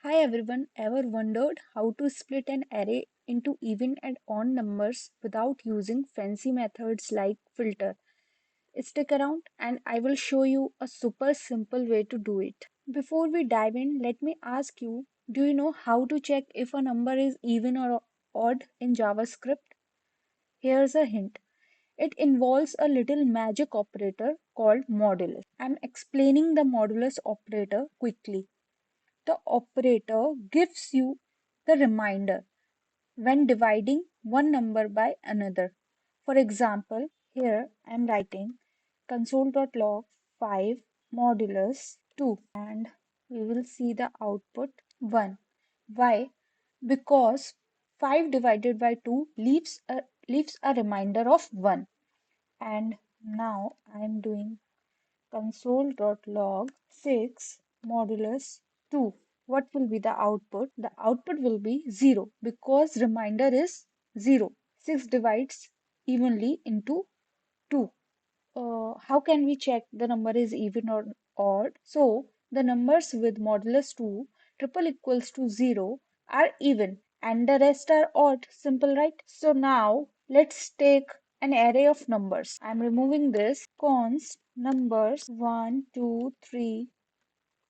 Hi everyone, ever wondered how to split an array into even and odd numbers without using fancy methods like filter? Stick around and I will show you a super simple way to do it. Before we dive in, let me ask you, do you know how to check if a number is even or odd in JavaScript? Here's a hint. It involves a little magic operator called modulus. I'm explaining the modulus operator quickly. The operator gives you the reminder when dividing one number by another. For example, here I am writing console.log 5 modulus 2 and we will see the output 1. Why? Because 5 divided by 2 leaves a reminder of 1. And now I am doing console.log 6 modulus 2. What will be the output? The output will be 0 because reminder is 0. 6 divides evenly into 2. How can we check the number is even or odd? So the numbers with modulus 2 triple equals to 0 are even and the rest are odd. Simple, right? So now let's take an array of numbers. I'm removing this const numbers 1, 2, 3,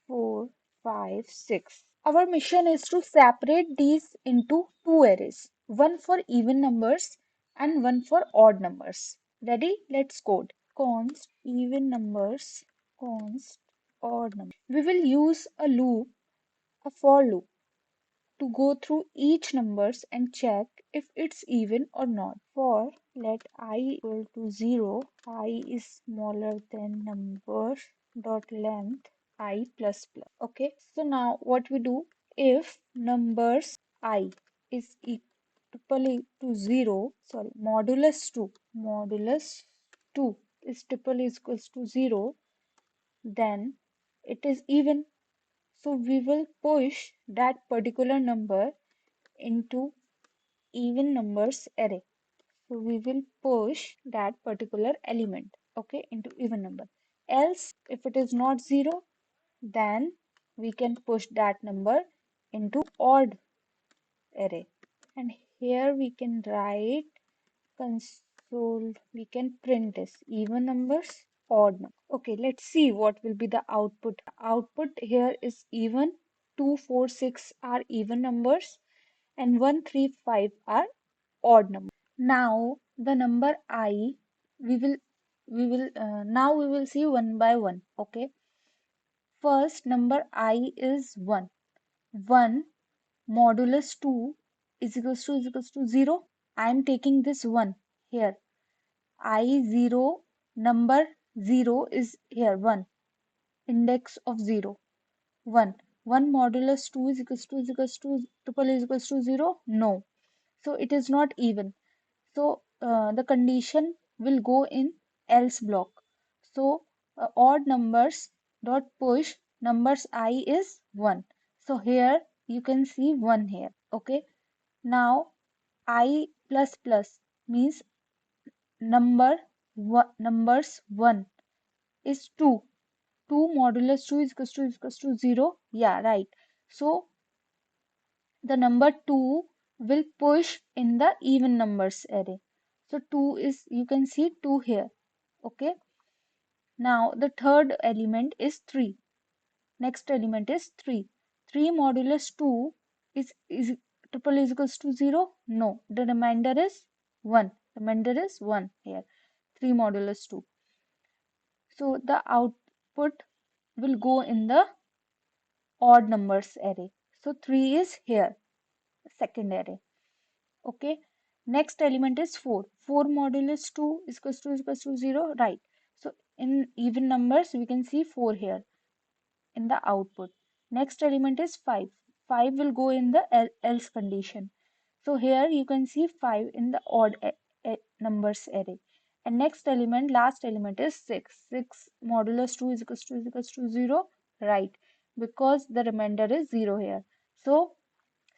4, 5, 6. Our mission is to separate these into two arrays, one for even numbers and one for odd numbers. Ready? Let's code. Const even numbers, const odd numbers. We will use a loop, a for loop, to go through each numbers and check if it's even or not. For let I equal to 0, I is smaller than number dot length I plus plus. Okay, so now what we do, if numbers I is equal to 0, sorry, modulus 2 is triple equals to 0, then it is even. So we will push that particular number into even numbers array. So we will push that particular element, okay, into even number. Else, if it is not 0, then we can push that number into odd array. And here we can write console, we can print this even numbers, odd numbers. Okay, let's see what will be the output. Output here is even, 2, 4, 6 are even numbers and 1, 3, 5 are odd numbers. Now the number I, now we will see one by one. Okay, first number I is 1. 1 modulus 2 is equals to 0. I am taking this 1 here. I 0, number 0 is here 1, index of 0, 1. 1 modulus 2 is equals to triple is equals to 0. No, so it is not even. So the condition will go in else block. So odd numbers dot push numbers I is 1. So here you can see 1 here. Okay. Now I plus plus means numbers 1 is 2. 2 modulus 2 is equals to 0. Yeah, right. So the number 2 will push in the even numbers array. So 2 is, you can see 2 here. Okay. Now the third element is 3. Next element is 3. 3 modulus 2 is triple is equals to 0. No, the remainder is 1. Remainder is 1 here. 3 modulus 2. So the output will go in the odd numbers array. So 3 is here, second array. Okay. Next element is 4. 4 modulus 2 is equals to 0. Right. So in even numbers, we can see 4 here in the output. Next element is 5. 5 will go in the else condition. So here you can see 5 in the odd numbers array. And next element, last element is 6. 6 modulus 2 is equals to 0. Right. Because the remainder is 0 here. So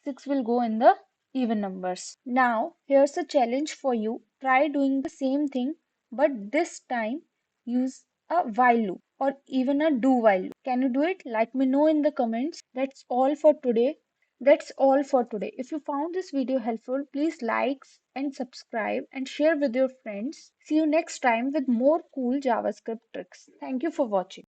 6 will go in the even numbers. Now, here's a challenge for you. Try doing the same thing, but this time use a while loop. or even a do while loop. Can you do it? Let me know in the comments. That's all for today. That's all for today. If you found this video helpful, please like and subscribe and share with your friends. See you next time with more cool JavaScript tricks. Thank you for watching.